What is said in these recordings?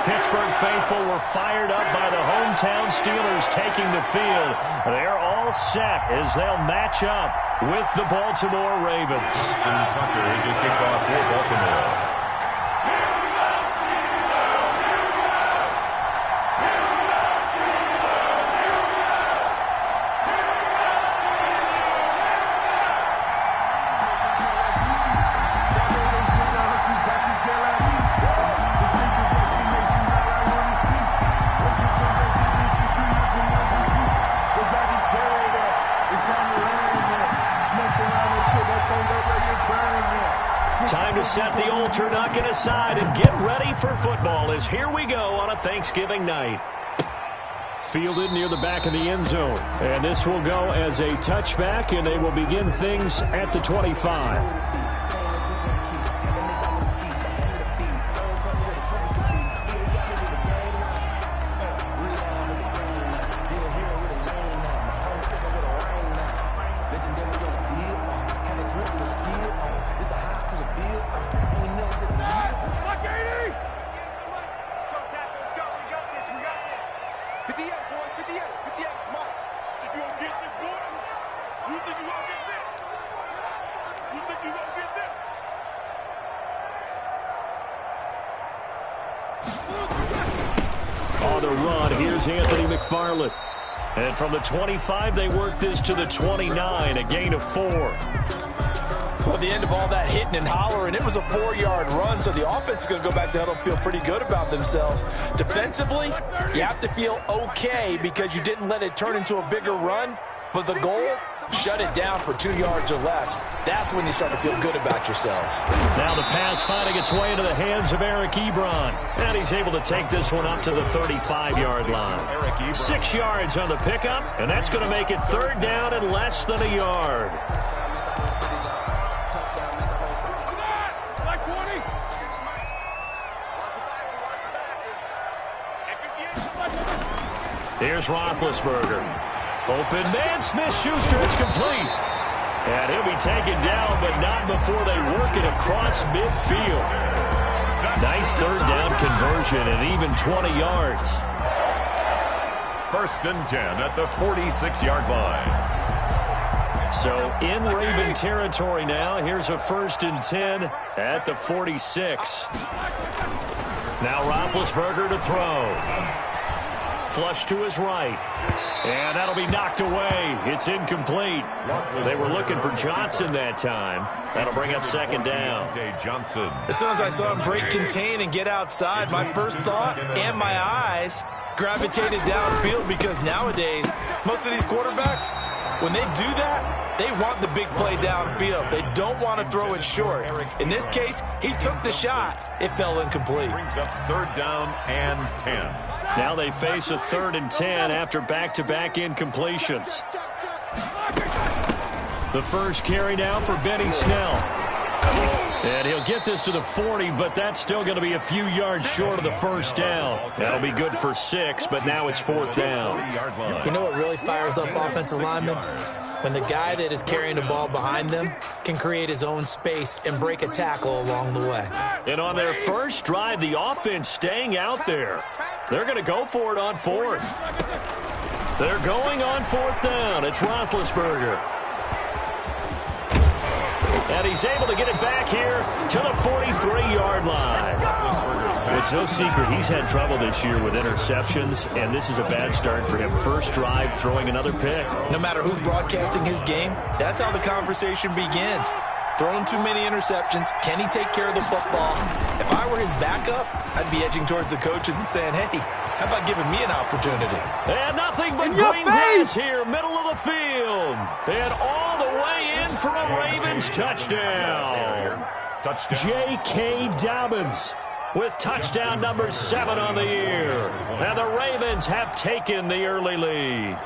Pittsburgh faithful were fired up by the hometown Steelers taking the field. They're all set as they'll match up with the Baltimore Ravens. Tucker is the kickoff for Baltimore. Time to set the old turducken aside and get ready for football as here we go on a Thanksgiving night. Fielded near the back of the end zone. And this will go as a touchback, and they will begin things at the 25. On the run, here's Anthony McFarland. And from the 25, they work this to the 29, a gain of 4. Well, the end of all that hitting and hollering, it was a 4-yard run, so the offense is going to go back to huddle and feel pretty good about themselves. Defensively, you have to feel okay because you didn't let it turn into a bigger run, but the goal, shut it down for 2 yards or less. That's when you start to feel good about yourselves. Now the pass finding its way into the hands of Eric Ebron. And he's able to take this one up to the 35-yard line. 6 yards on the pickup, and that's going to make it 3rd down and less than a yard. Here's Roethlisberger. Open man, Smith-Schuster, it's complete. And he'll be taken down, but not before they work it across midfield. Nice 3rd down conversion and even 20 yards. 1st and 10 at the 46-yard line. So in Raven territory now, here's a 1st and 10 at the 46. Now Roethlisberger to throw. Flush to his right. And that'll be knocked away. It's incomplete. They were looking for Johnson that time. That'll bring up 2nd down. Johnson. As soon as I saw him break contain and get outside, my first thought and my eyes gravitated downfield because nowadays, most of these quarterbacks, when they do that, they want the big play downfield. They don't want to throw it short. In this case, he took the shot. It fell incomplete. Brings up 3rd down and 10. Now they face a 3rd and 10 after back-to-back incompletions. The first carry now for Benny Snell. And he'll get this to the 40, but that's still going to be a few yards short of the 1st down. That'll be good for 6, but now it's 4th down. You know what really fires up offensive linemen? When the guy that is carrying the ball behind them can create his own space and break a tackle along the way. And on their first drive, the offense staying out there. They're going to go for it on 4th. They're going on 4th down. It's Roethlisberger. And he's able to get it back here to the 43-yard line. It's no secret he's had trouble this year with interceptions, and this is a bad start for him. First drive, throwing another pick. No matter who's broadcasting his game, that's how the conversation begins. Throwing too many interceptions. Can he take care of the football? If I were his backup, I'd be edging towards the coaches and saying, hey, how about giving me an opportunity? And nothing but green grass here, middle of the field. And all the way in for a Ravens touchdown. J.K. Dobbins with touchdown number 7 on the year. And the Ravens have taken the early lead.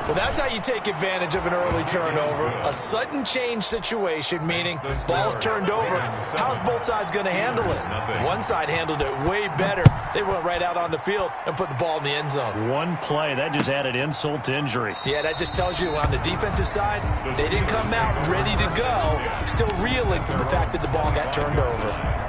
Well, that's how you take advantage of an early turnover. A sudden change situation, meaning ball's turned over. How's both sides going to handle it? One side handled it way better. They went right out on the field and put the ball in the end zone. One play, that just added insult to injury. Yeah, that just tells you on the defensive side, they didn't come out ready to go, still reeling from the fact that the ball got turned over.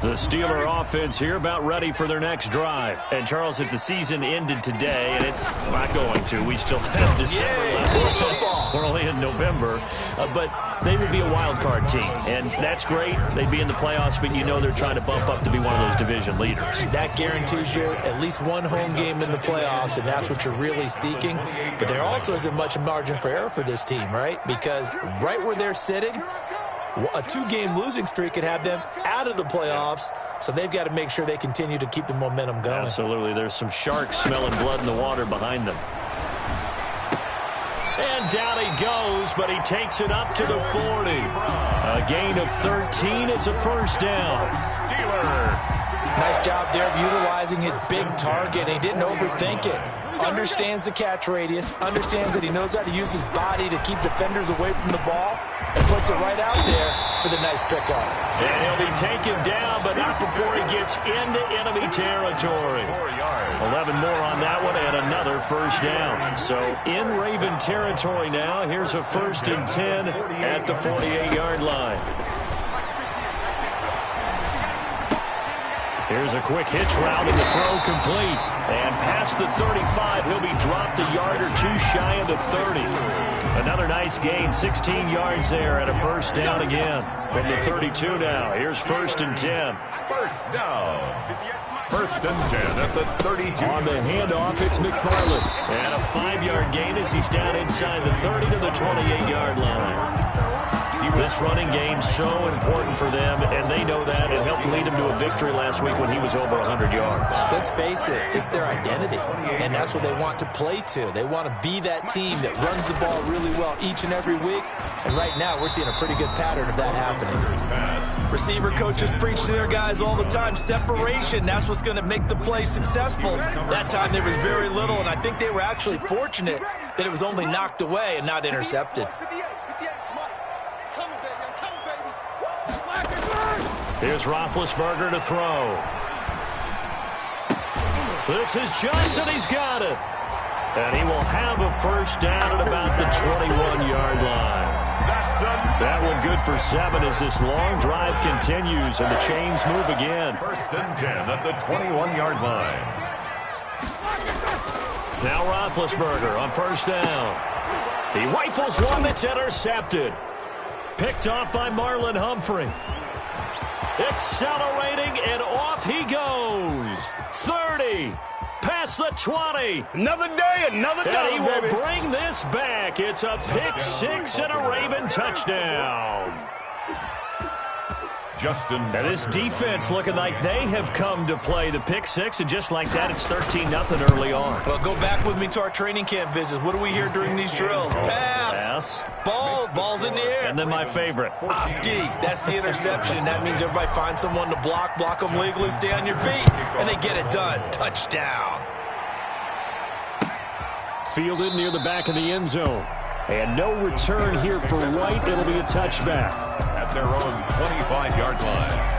The Steeler offense here about ready for their next drive. And, Charles, if the season ended today, and it's not going to, we still have December left. We're only in November. But they would be a wild card team. And that's great. They'd be in the playoffs, but you know they're trying to bump up to be one of those division leaders. That guarantees you at least one home game in the playoffs, and that's what you're really seeking. But there also isn't much margin for error for this team, right? Because right where they're sitting, a 2-game losing streak could have them out of the playoffs, so they've got to make sure they continue to keep the momentum going. Absolutely. There's some sharks smelling blood in the water behind them. And down he goes, but he takes it up to the 40. A gain of 13. It's a first down. Steeler. Nice job there of utilizing his big target. He didn't overthink it. Understands the catch radius, understands that he knows how to use his body to keep defenders away from the ball, and puts it right out there for the nice pickup. And he'll be taken down, but not before he gets into enemy territory. 11 more on that one, and another first down. So in Raven territory now, here's a 1st and 10 at the 48-yard line. Here's a quick hitch route, and the throw complete. And past the 35, he'll be dropped a yard or two shy of the 30. Another nice gain, 16 yards there, and a first down again. From the 32 now, here's 1st and 10. First down. 1st and 10 at the 32. On the handoff, it's McFarland. And a 5-yard gain as he's down inside the 30 to the 28-yard line. This running game so important for them, and they know that. It helped lead them to a victory last week when he was over 100 yards. Let's face it, it's their identity, and that's what they want to play to. They want to be that team that runs the ball really well each and every week, and right now we're seeing a pretty good pattern of that happening. Receiver coaches preach to their guys all the time, separation, that's what's going to make the play successful. That time there was very little, and I think they were actually fortunate that it was only knocked away and not intercepted. Here's Roethlisberger to throw. This is Johnson. He's got it. And he will have a first down at about the 21-yard line. That one good for 7 as this long drive continues and the chains move again. 1st and 10 at the 21-yard line. Now Roethlisberger on first down. He rifles one that's intercepted. Picked off by Marlon Humphrey. Accelerating, and off he goes. 30, past the 20. Another day, another day, and he will bring this back. It's a pick 6 and a Raven touchdown. Justin. And this defense looking like they have come to play the pick 6, and just like that, it's 13-0 early on. Well, go back with me to our training camp visits. What do we hear during these drills? Pass. Ball's in the air. And then my favorite. Ski. That's the interception. That means everybody finds someone to block them legally, stay on your feet, and they get it done. Touchdown. Fielded near the back of the end zone. And no return here for White. It'll be a touchback. At their own 25-yard line.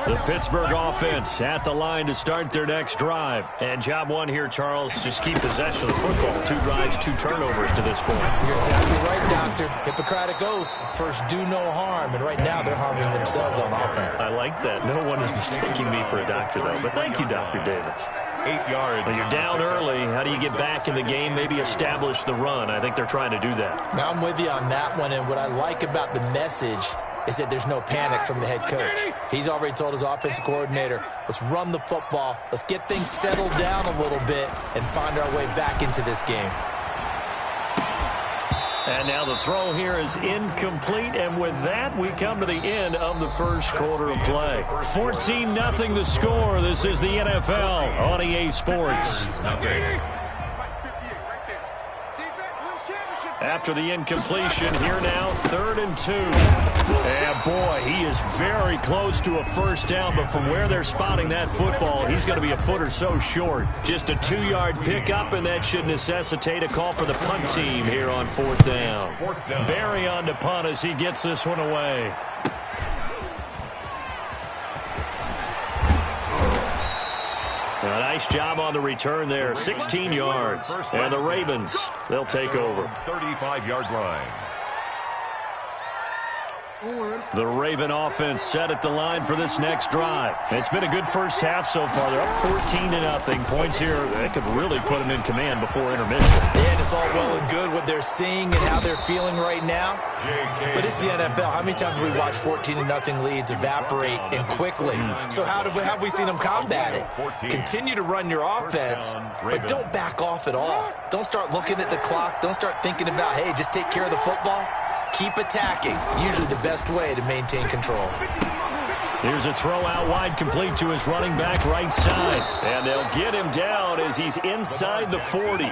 The Pittsburgh offense at the line to start their next drive. And job one here, Charles, just keep possession of the football. 2 drives, 2 turnovers to this point. You're exactly right, Doctor. Hippocratic oath. First, do no harm. And right now, they're harming themselves on offense. I like that. No one is mistaking me for a doctor, though. But thank you, Dr. Davis. 8 yards. When you're down early, how do you get back in the game, maybe establish the run? I think they're trying to do that. Now, I'm with you on that one, and what I like about the message is that there's no panic from the head coach. He's already told his offensive coordinator, let's run the football, let's get things settled down a little bit and find our way back into this game. And now the throw here is incomplete, and with that, we come to the end of the first quarter of play. 14-0 the score. This is the NFL on EA Sports. After the incompletion, here now, 3rd and 2. And boy, he is very close to a first down, but from where they're spotting that football, he's going to be a foot or so short. Just a 2-yard pickup, and that should necessitate a call for the punt team here on 4th down. Barry on to punt as he gets this one away. A nice job on the return there, 16 yards. And the Ravens, they'll take over. 35-yard line. The Raven offense set at the line for this next drive. It's been a good first half so far. They're up 14-0. Points here, they could really put them in command before intermission. And it's all well and good what they're seeing and how they're feeling right now. But it's the NFL. How many times have we watched 14-0 leads evaporate and quickly? So how have we seen them combat it? Continue to run your offense, but don't back off at all. Don't start looking at the clock. Don't start thinking about, hey, just take care of the football. Keep attacking. Usually the best way to maintain control. Here's a throw out wide, complete to his running back right side. And they'll get him down as he's inside the 40.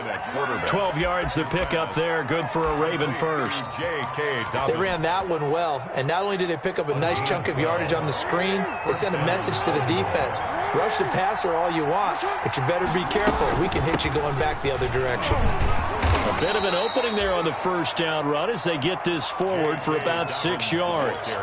12 yards to pick up there. Good for a Raven first. They ran that one well. And not only did they pick up a nice chunk of yardage on the screen, they sent a message to the defense. Rush the passer all you want, but you better be careful. We can hit you going back the other direction. A bit of an opening there on the first down run as they get this forward for about 6 yards.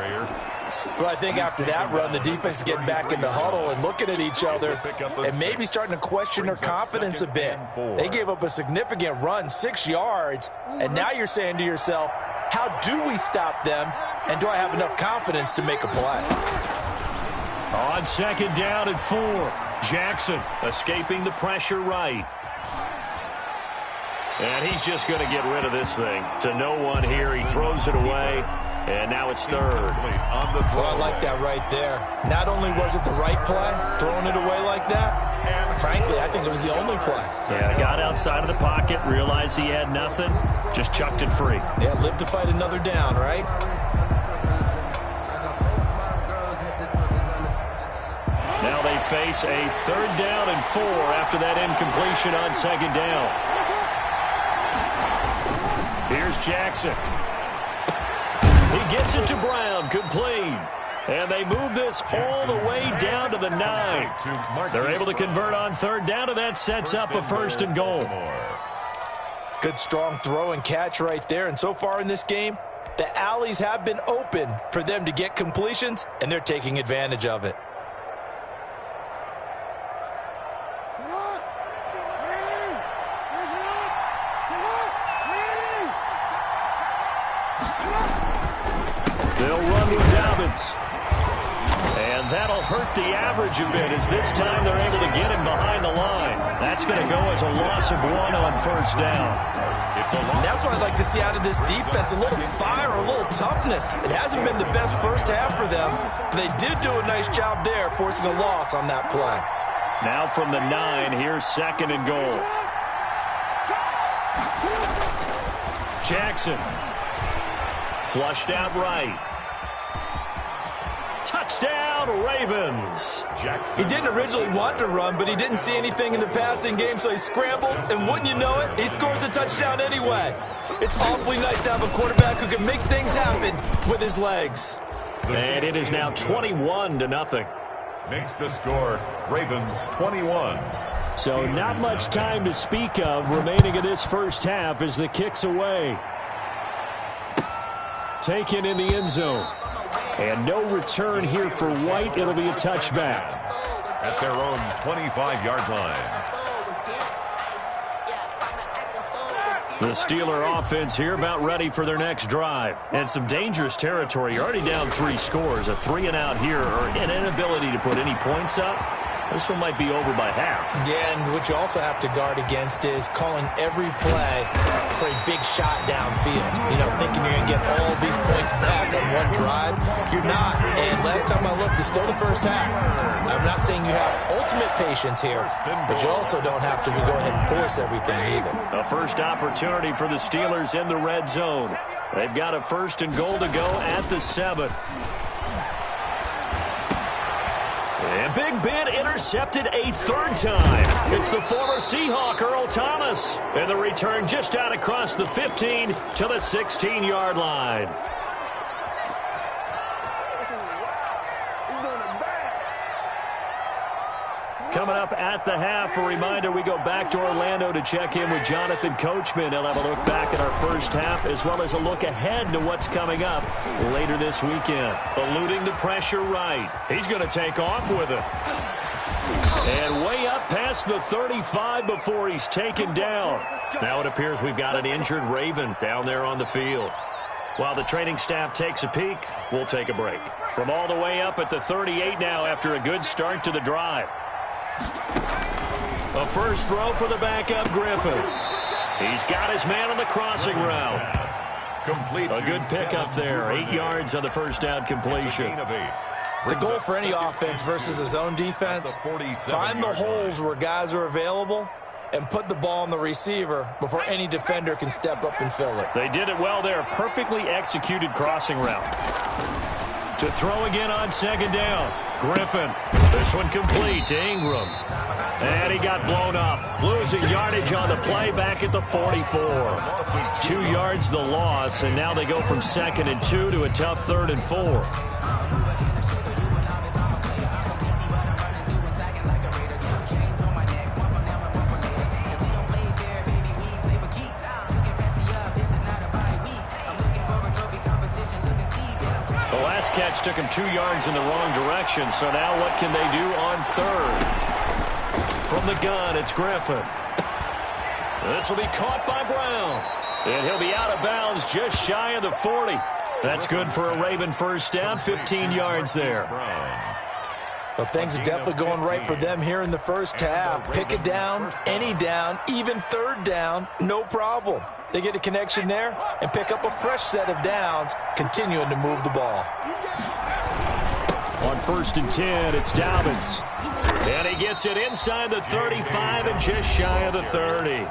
Well, I think after that run, the defense is getting back in the huddle and looking at each other and maybe starting to question their confidence a bit. They gave up a significant run, 6 yards, and now you're saying to yourself, how do we stop them, and do I have enough confidence to make a play? On second down and 4, Jackson escaping the pressure right. And he's just going to get rid of this thing to no one here. He throws it away, and now it's third. Well, I like that right there. Not only was it the right play, throwing it away like that, frankly, I think it was the only play. Yeah, got outside of the pocket, realized he had nothing, just chucked it free. Yeah, live to fight another down, right? Now they face a third down and 4 after that incompletion on second down. Here's Jackson. He gets it to Brown, complete. And they move this all the way down to the 9. They're able to convert on third down, and that sets up a first and goal. Good strong throw and catch right there. And so far in this game, the alleys have been open for them to get completions, and they're taking advantage of it. They'll run with Dobbins. And that'll hurt the average a bit as this time they're able to get him behind the line. That's going to go as a loss of 1 on first down. And that's what I'd like to see out of this defense, a little fire, a little toughness. It hasn't been the best first half for them, but they did do a nice job there, forcing a loss on that play. Now from the 9, here's second and goal. Jackson. Flushed out right. Touchdown, Ravens. He didn't originally want to run, but he didn't see anything in the passing game, so he scrambled, and wouldn't you know it, he scores a touchdown anyway. It's awfully nice to have a quarterback who can make things happen with his legs. And it is now 21-0. Makes the score Ravens 21. So not much time to speak of remaining in this first half as the kick's away. Taken in the end zone. And no return here for White. It'll be a touchback. At their own 25-yard line. The Steeler offense here about ready for their next drive. And some dangerous territory. You're already down 3 scores. A 3-and-out here or an inability to put any points up. This one might be over by half. Yeah, and what you also have to guard against is calling every play for a big shot downfield. You know, thinking you're going to get all these points back on one drive. You're not. And last time I looked, it's still the first half. I'm not saying you have ultimate patience here, but you also don't have to go ahead and force everything either. A first opportunity for the Steelers in the red zone. They've got a first and goal to go at the 7. And Big Ben intercepted a third time. It's the former Seahawk, Earl Thomas. And the return just out across the 15 to the 16-yard line. Coming up at the half, a reminder, we go back to Orlando to check in with Jonathan Coachman. He'll have a look back at our first half as well as a look ahead to what's coming up later this weekend. Eluding the pressure right. He's going to take off with it. And way up past the 35 before he's taken down. Now it appears we've got an injured Raven down there on the field. While the training staff takes a peek, we'll take a break. From all the way up at the 38 now after a good start to the drive. A first throw for the backup Griffin. He's got his man on the crossing route. A good pickup there. 8 yards on the first down completion. The goal for any offense versus a zone defense, find the holes where guys are available and put the ball on the receiver before any defender can step up and fill it. They did it well there. Perfectly executed crossing route. To throw again on second down. Griffin. This one complete to Ingram. And he got blown up. Losing yardage on the play back at the 44. 2 yards the loss, and now they go from 2nd and 2 to a tough 3rd and 4. Catch took him 2 yards in the wrong direction, so now what can they do on 3rd? From the gun, it's Griffin. This will be caught by Brown, and he'll be out of bounds just shy of the 40. That's good for a Raven first down, 15 yards there. Well, things are definitely going right for them here in the first half. Pick a down, any down, even 3rd down, no problem. They get a connection there and pick up a fresh set of downs, continuing to move the ball. On 1st and 10, it's Dobbins. And he gets it inside the 35 and just shy of the 30.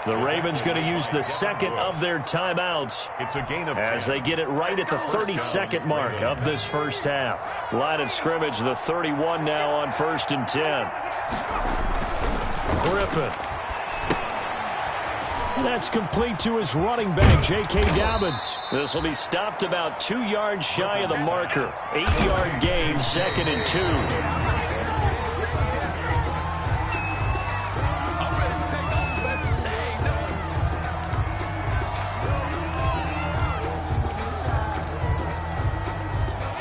The Ravens going to use the 2nd of their timeouts as they get it right at the 32nd mark of this first half. Line of scrimmage, the 31 now on 1st and 10. Griffin. That's complete to his running back, J.K. Dobbins. This will be stopped about 2 yards shy of the marker. 8-yard gain, 2nd and 2.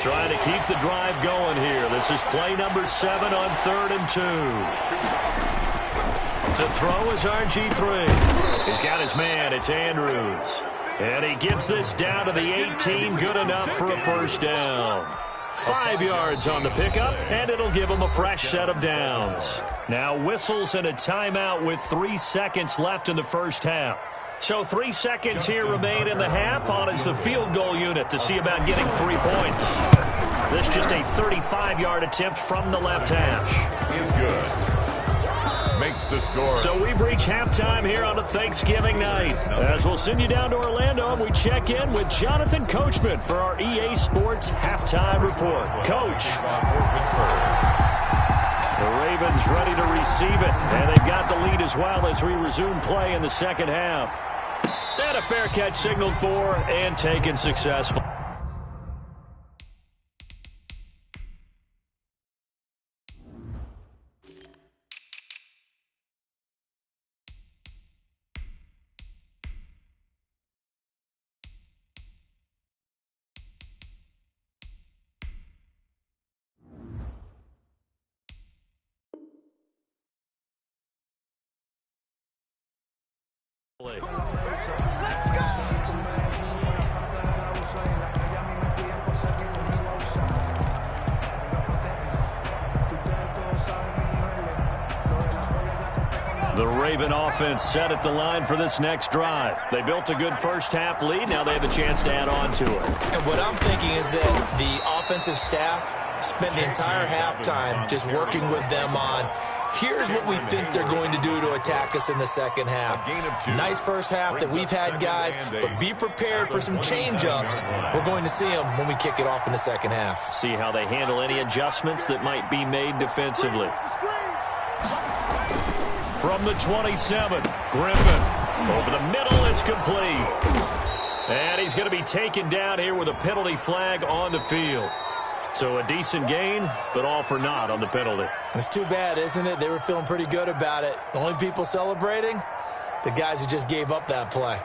Trying to keep the drive going here. This is play number 7 on 3rd and 2. To throw is RG3. He's got his man. It's Andrews. And he gets this down to the 18. Good enough for a first down. 5 yards on the pickup, and it'll give him a fresh set of downs. Now whistles and a timeout with 3 seconds left in the first half. So 3 seconds here remain in the half. On is the field goal unit to see about getting 3 points. This just a 35-yard attempt from the left hash. Is good. Makes the score. So we've reached halftime here on a Thanksgiving night. As we'll send you down to Orlando, and we check in with Jonathan Coachman for our EA Sports Halftime Report. Coach. The Ravens ready to receive it, and they've got the lead as well as we resume play in the second half. And a fair catch signaled for and taken successful. The Raven offense set at the line for this next drive. They built a good first half lead. Now they have a chance to add on to it. And what I'm thinking is that the offensive staff spent the entire halftime just working with them on, here's what we think they're going to do to attack us in the second half. Nice first half that we've had, guys, but be prepared for some change-ups. We're going to see them when we kick it off in the second half. See how they handle any adjustments that might be made defensively. From the 27, Griffin. Over the middle, it's complete. And he's going to be taken down here with a penalty flag on the field. So a decent gain, but all for naught on the penalty. It's too bad, isn't it? They were feeling pretty good about it. The only people celebrating, the guys who just gave up that play.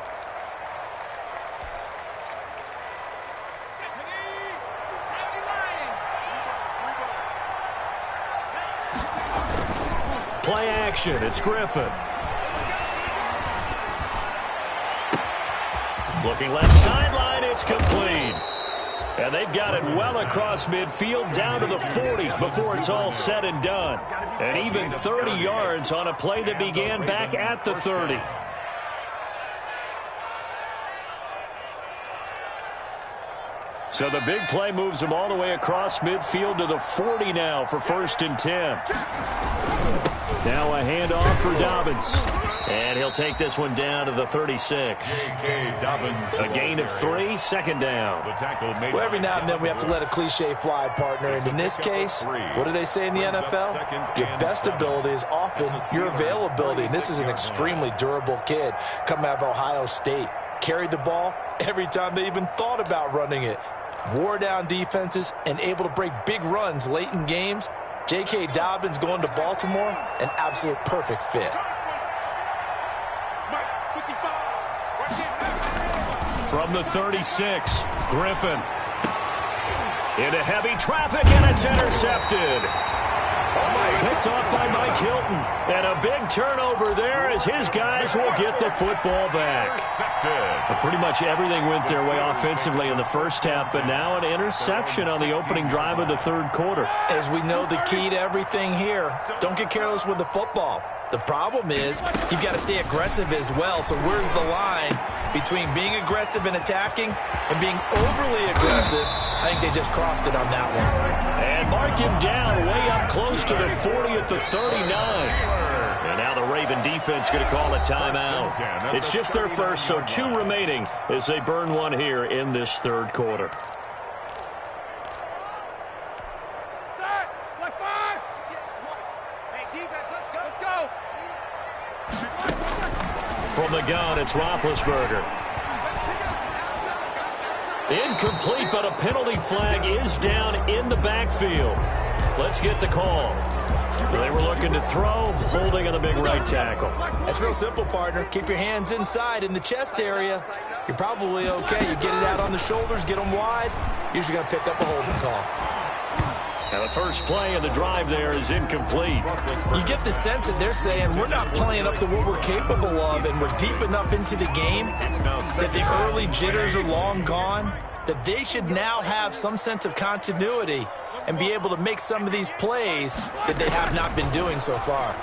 Play action, it's Griffin. Looking left sideline, it's complete. And they've got it well across midfield down to the 40 before it's all said and done. And even 30 yards on a play that began back at the 30. So the big play moves them all the way across midfield to the 40 now for 1st and 10. Now a handoff for Dobbins. And he'll take this one down to the 36. A gain of 3, 2nd down. Well, every now and then we have to let a cliche fly, partner. And in this case, what do they say in the NFL? Your best ability is often your availability. And this is an extremely durable kid coming out of Ohio State. Carried the ball every time they even thought about running it. Wore down defenses and able to break big runs late in games. J.K. Dobbins going to Baltimore, an absolute perfect fit. From the 36, Griffin. Into heavy traffic, and it's intercepted. Picked off by Mike Hilton. And a big turnover there as his guys will get the football back. But pretty much everything went their way offensively in the first half, but now an interception on the opening drive of the 3rd quarter. As we know, the key to everything here, don't get careless with the football. The problem is you've got to stay aggressive as well. So where's the line between being aggressive and attacking and being overly aggressive? I think they just crossed it on that one. And mark him down way up close to the 40 at the 39. And now the Raven defense going to call a timeout. It's just their first, so 2 remaining as they burn one here in this 3rd quarter. From the gun, it's Roethlisberger. Incomplete, but a penalty flag is down in the backfield. Let's get the call. They were looking to throw, holding on the big right tackle. That's real simple, partner. Keep your hands inside in the chest area. You're probably okay. You get it out on the shoulders, get them wide. Usually going to pick up a holding call. Now the first play of the drive there is incomplete. You get the sense that they're saying we're not playing up to what we're capable of, and we're deep enough into the game that the early jitters are long gone, that they should now have some sense of continuity and be able to make some of these plays that they have not been doing so far.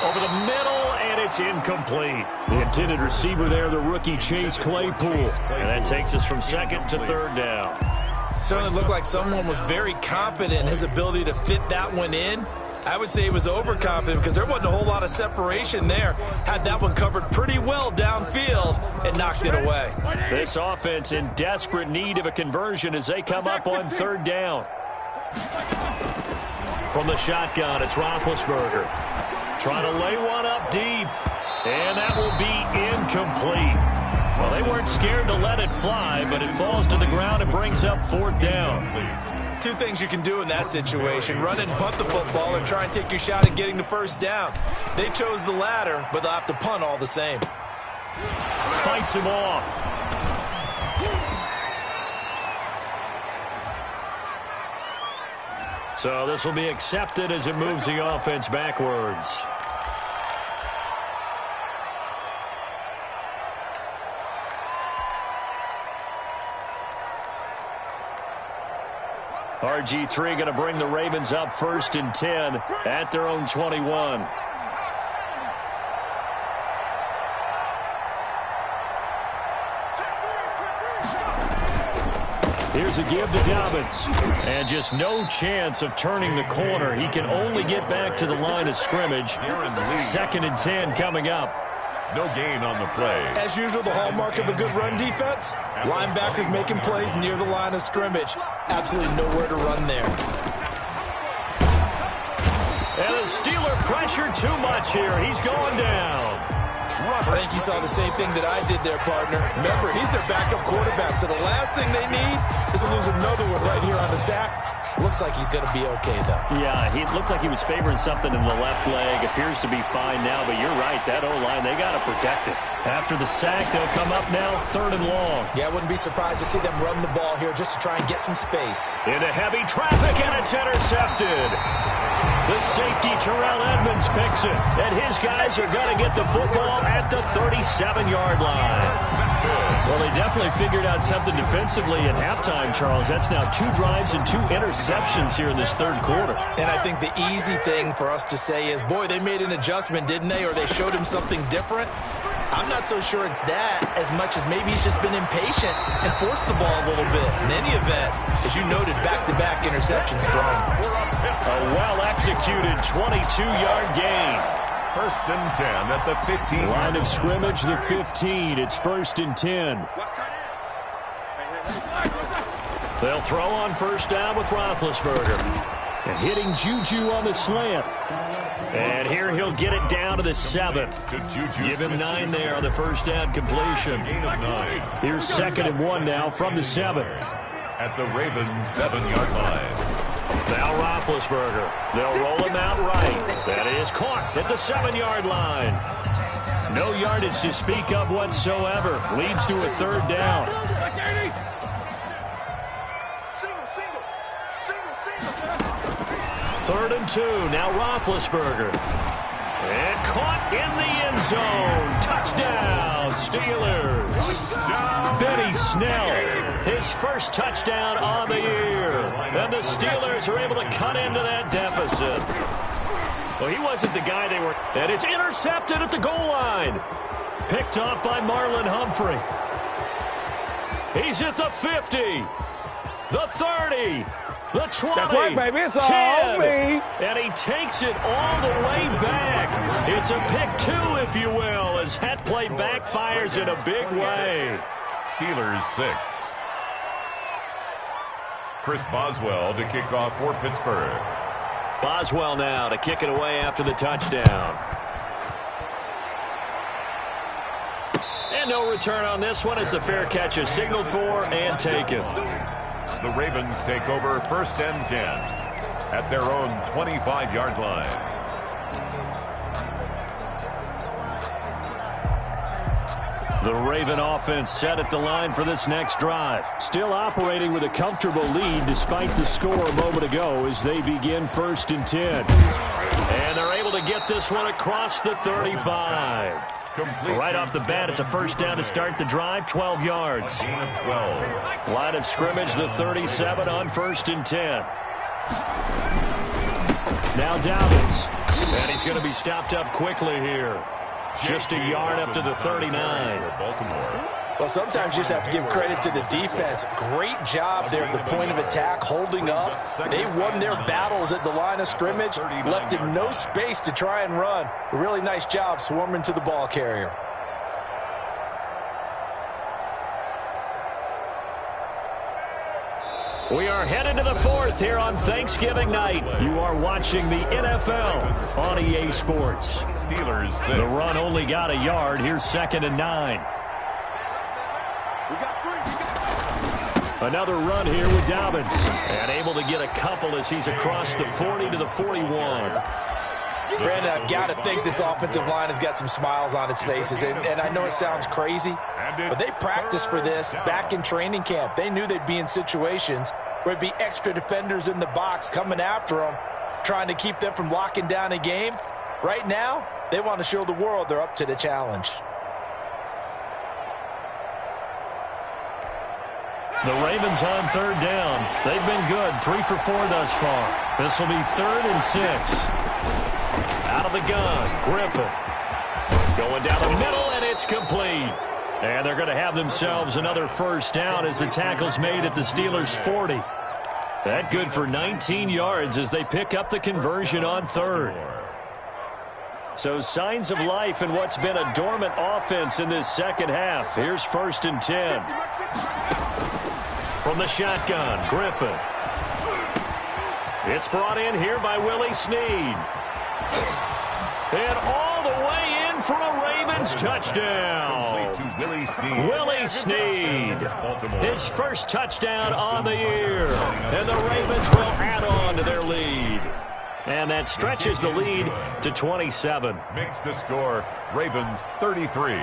Over the middle, and it's incomplete. The intended receiver there, the rookie Chase Claypool. And that takes us from 2nd to 3rd down. Certainly looked like someone was very confident in his ability to fit that one in. I would say he was overconfident because there wasn't a whole lot of separation there. Had that one covered pretty well downfield and knocked it away. This offense in desperate need of a conversion as they come up on 3rd down. From the shotgun, it's Roethlisberger. Trying to lay one up deep. And that will be incomplete. Well, they weren't scared to let it fly, but it falls to the ground and brings up 4th down. 2 things you can do in that situation: run and punt the football or try and take your shot at getting the 1st down. They chose the latter, but they'll have to punt all the same. Fights him off. So this will be accepted as it moves the offense backwards. RG3 going to bring the Ravens up 1st and 10 at their own 21. Here's a give to Dobbins. And just no chance of turning the corner. He can only get back to the line of scrimmage. 2nd and 10 coming up. No gain on the play. As usual, the hallmark of a good run defense, linebackers making plays near the line of scrimmage. Absolutely nowhere to run there. And the Steeler pressure too much here. He's going down. I think you saw the same thing that I did there, partner. Remember, he's their backup quarterback, so the last thing they need is to lose another one right here on the sack. Looks like he's going to be okay, though. Yeah, he looked like he was favoring something in the left leg. Appears to be fine now, but you're right. That O-line, they got to protect it. After the sack, they'll come up now 3rd and long. Yeah, I wouldn't be surprised to see them run the ball here just to try and get some space. Into heavy traffic, and it's intercepted. The safety, Terrell Edmonds, picks it. And his guys are going to get the football at the 37-yard line. Well, they definitely figured out something defensively at halftime, Charles. That's now 2 drives and 2 interceptions here in this third quarter. And I think the easy thing for us to say is, boy, they made an adjustment, didn't they? Or they showed him something different. I'm not so sure it's that as much as maybe he's just been impatient and forced the ball a little bit. In any event, as you noted, back-to-back interceptions thrown. A well-executed 22-yard gain. First and 10 at the 15. Line of scrimmage, the 15. It's first and 10. They'll throw on first down with Roethlisberger. And hitting Juju on the slant. And here he'll get it down to the 7. Give him 9 there on the first down completion. Here's second and 1 now from the 7. At the Ravens 7-yard line. Now Roethlisberger. They'll roll him out right. That is caught at the 7-yard line. No yardage to speak of whatsoever. Leads to a third down. Third and 2. Now Roethlisberger. And caught in the end zone. Touchdown, Steelers. Benny Snell, his first touchdown on the year. And the Steelers are able to cut into that deficit. Well, he wasn't the guy they were. And it's intercepted at the goal line. Picked up by Marlon Humphrey. He's at the 50. The 30. The 20. That's right, baby. It's 10, all me. and he takes it all the way back. It's a pick 2, if you will, as that play backfires in a big way. Steelers 6. Chris Boswell to kick off for Pittsburgh. Boswell now to kick it away after the touchdown. And no return on this one as the fair catch is signaled for and taken. The Ravens take over first and 10 at their own 25-yard line. The Raven offense set at the line for this next drive. Still operating with a comfortable lead despite the score a moment ago as they begin first and 10. And they're able to get this one across the 35. Right off the bat, it's a first down to start the drive, 12 yards. Line of scrimmage, the 37 on first and 10. Now Dobbins. And he's going to be stopped up quickly here. Just a yard up to the 39. Well, sometimes you just have to give credit to the defense. Great job there at the point of attack, holding up. They won their battles at the line of scrimmage, left him no space to try and run. A really nice job swarming to the ball carrier. We are headed to the 4th here on Thanksgiving night. You are watching the NFL on EA Sports. Steelers 6. The run only got a yard. Here's second and 9. Another run here with Dobbins. And able to get a couple as he's across the 40 to the 41. Brandon, I've got to think this offensive line has got some smiles on its faces. And I know it sounds crazy, but they practiced for this back in training camp. They knew they'd be in situations where it'd be extra defenders in the box coming after them, trying to keep them from locking down a game. Right now, they want to show the world they're up to the challenge. The Ravens on third down. They've been good, 3 for 4 thus far. This will be 3rd and 6. Out of the gun, Griffin. Going down the middle, and it's complete. And they're going to have themselves another first down as the tackle's made at the Steelers' 40. That good for 19 yards as they pick up the conversion on 3rd. So signs of life in what's been a dormant offense in this second half. Here's 1st and 10. From the shotgun, Griffin. It's brought in here by Willie Snead. And all the way in for a Ravens touchdown. Willie Snead. His first touchdown on the year. And the Ravens will add on to their lead. And that stretches the lead to 27. Makes the score Ravens 33,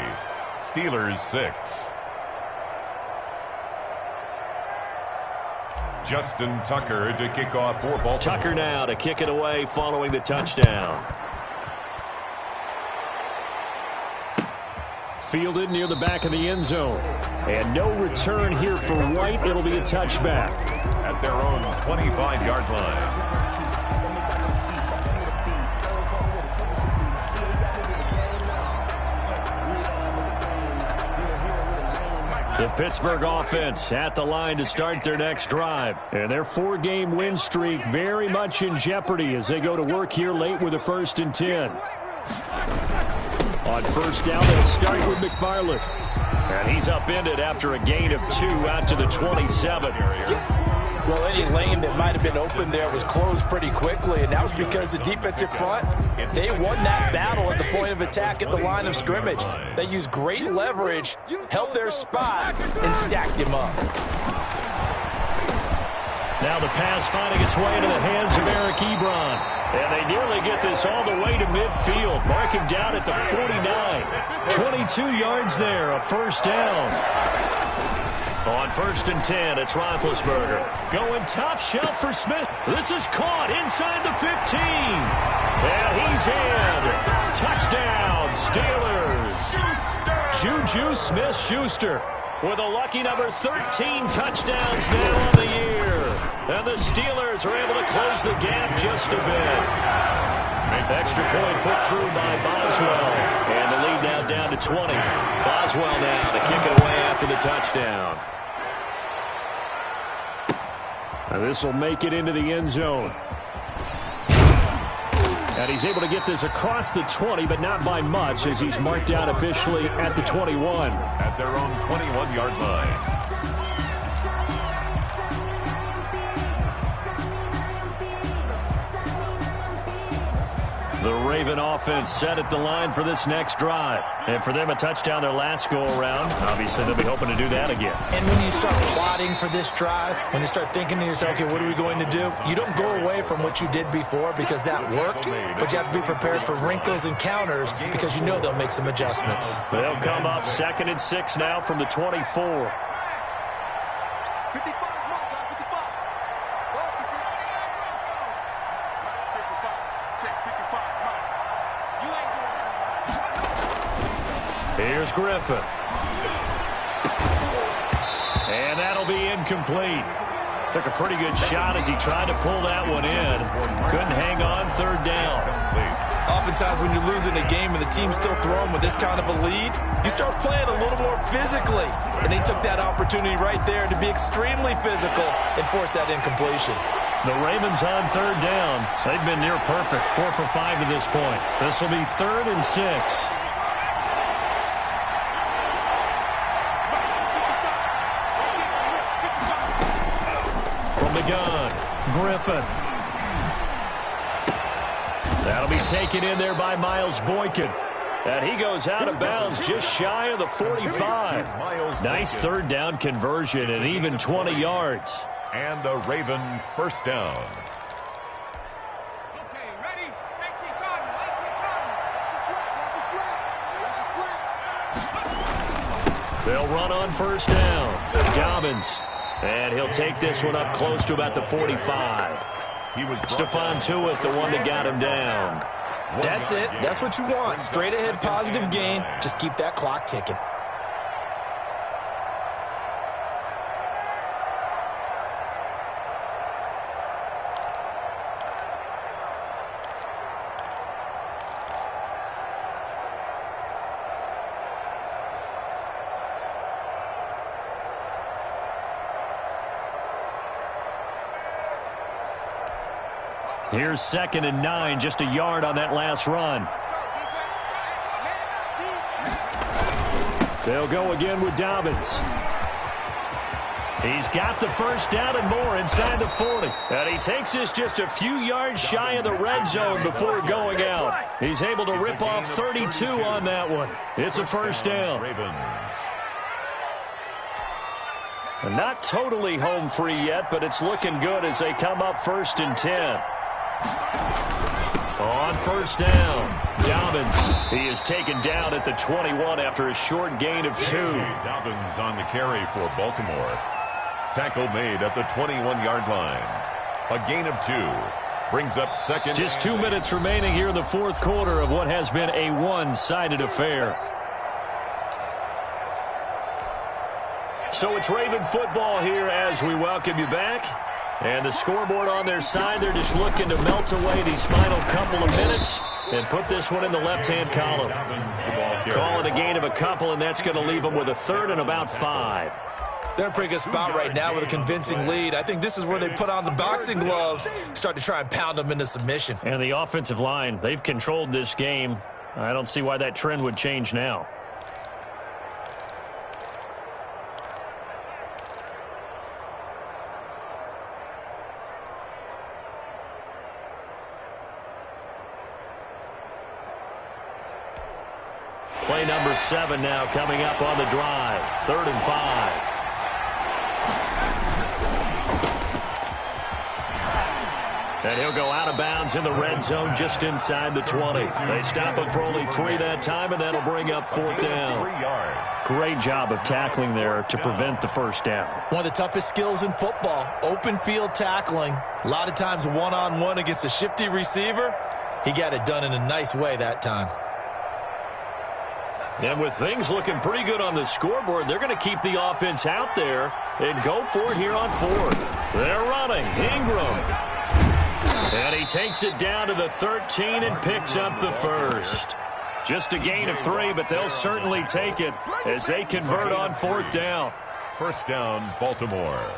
Steelers 6. Justin Tucker to kick off for Baltimore. Tucker now to kick it away following the touchdown. Fielded near the back of the end zone. And no return here for White. It'll be a touchback. At their own 25-yard line. The Pittsburgh offense at the line to start their next drive. And their 4-game win streak very much in jeopardy as they go to work here late with a 1st and 10. On first down, they'll start with McFarland. And he's upended after a gain of 2 out to the 27. Well, any lane that might have been open there was closed pretty quickly, and that was because the defensive front, they won that battle at the point of attack at the line of scrimmage. They used great leverage, held their spot, and stacked him up. Now the pass finding its way into the hands of Eric Ebron. And they nearly get this all the way to midfield. Mark him down at the 49. 22 yards there, a 1st down. On 1st and 10, it's Roethlisberger. Going top shelf for Smith. This is caught inside the 15. And he's in. Touchdown, Steelers. Juju Smith-Schuster with a lucky number 13 touchdowns now on the year. And the Steelers are able to close the gap just a bit. Extra point put through by Boswell. And the lead now down to 20. Boswell now to kick it away after the touchdown. And this will make it into the end zone. And he's able to get this across the 20, but not by much, as he's marked down officially at the 21. At their own 21-yard line. The Raven offense set at the line for this next drive. And for them, a touchdown their last go-around. Obviously, they'll be hoping to do that again. And when you start plotting for this drive, when you start thinking to yourself, okay, what are we going to do? You don't go away from what you did before because that worked, but you have to be prepared for wrinkles and counters because you know they'll make some adjustments. They'll come up 2nd and 6 now from the 24. Here's Griffin. And that'll be incomplete. Took a pretty good shot as he tried to pull that one in. Couldn't hang on 3rd down. Oftentimes when you're losing a game and the team's still throwing with this kind of a lead, you start playing a little more physically. And they took that opportunity right there to be extremely physical and force that incompletion. The Ravens on 3rd down. They've been near perfect, 4 for 5 to this point. This will be 3rd and 6. Gun. Griffin. That'll be taken in there by Miles Boykin. And he goes out of bounds just shy of the 45. Nice 3rd down conversion and even 20 yards. And a Raven 1st down. They'll run on 1st down. Dobbins. And he'll take this one up close to about the 45. Stephon Tuitt, the one that got him down. That's it. That's what you want. Straight ahead, positive gain. Just keep that clock ticking. Here's 2nd and 9, just a yard on that last run. They'll go again with Dobbins. He's got the 1st down and more inside the 40. And he takes this just a few yards shy of the red zone before going out. He's able to rip off 32 on that one. It's a 1st down. And not totally home free yet, but it's looking good as they come up 1st and 10. On 1st down, Dobbins. He is taken down at the 21 after a short gain of 2. Dobbins on the carry for Baltimore. tackle made at the 21-yard line. A gain of 2 brings up second. Just 2 minutes remaining here in the fourth quarter of what has been a one-sided affair. So it's Raven football here as we welcome you back. And the scoreboard on their side, they're just looking to melt away these final couple of minutes and put this one in the left-hand column. Call it a gain of a couple, and that's going to leave them with a third and about 5. They're in a pretty good spot right now with a convincing lead. I think this is where they put on the boxing gloves, start to try and pound them into submission. And the offensive line, they've controlled this game. I don't see why that trend would change now. Play number 7 now coming up on the drive. 3rd and 5. And he'll go out of bounds in the red zone just inside the 20. They stop him for only 3 that time, and that'll bring up 4th down. Great job of tackling there to prevent the first down. One of the toughest skills in football, open field tackling. A lot of times one-on-one against a shifty receiver. He got it done in a nice way that time. And with things looking pretty good on the scoreboard, they're going to keep the offense out there and go for it here on 4th. They're running. Ingram. And he takes it down to the 13 and picks up the first. Just a gain of 3, but they'll certainly take it as they convert on 4th down. First down, Baltimore.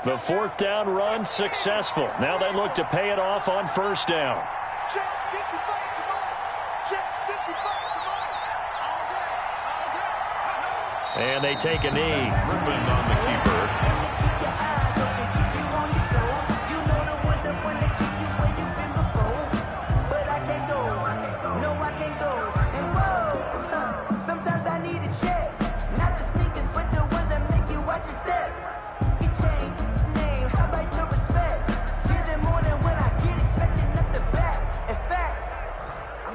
The 4th down run successful. Now they look to pay it off on 1st down. And they take a knee. Griffin on the keeper. Sometimes I need a check. Not the sneakers, but the ones that make you watch your step.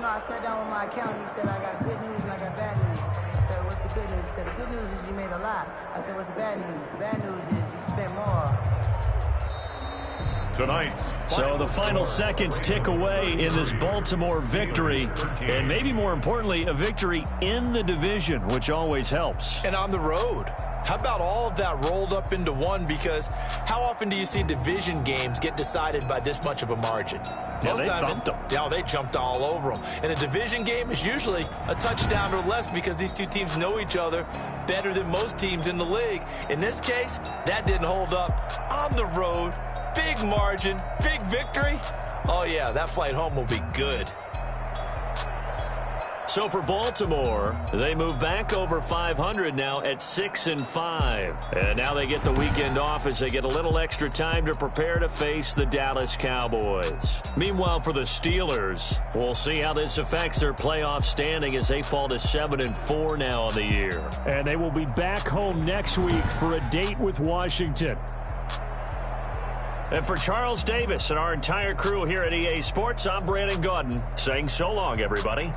I sat down with my accountant. He said, I got good news and I got bad news. I said, what's the good news? He said, the good news is you made a lot. I said, what's the bad news? The bad news is you spent more. Tonight's. So the final seconds tick away in this Baltimore victory. And maybe more importantly, a victory in the division, which always helps. And on the road. How about all of that rolled up into one? Because how often do you see division games get decided by this much of a margin? Yeah, they thumped them. Yeah, they jumped all over them. And a division game is usually a touchdown or less because these two teams know each other better than most teams in the league. In this case, that didn't hold up. On the road, big margin, big victory. Oh, yeah, that flight home will be good. So for Baltimore, they move back over 500 now at 6-5. And now they get the weekend off as they get a little extra time to prepare to face the Dallas Cowboys. Meanwhile, for the Steelers, we'll see how this affects their playoff standing as they fall to 7-4 now on the year. And they will be back home next week for a date with Washington. And for Charles Davis and our entire crew here at EA Sports, I'm Brandon Gaudin saying so long, everybody.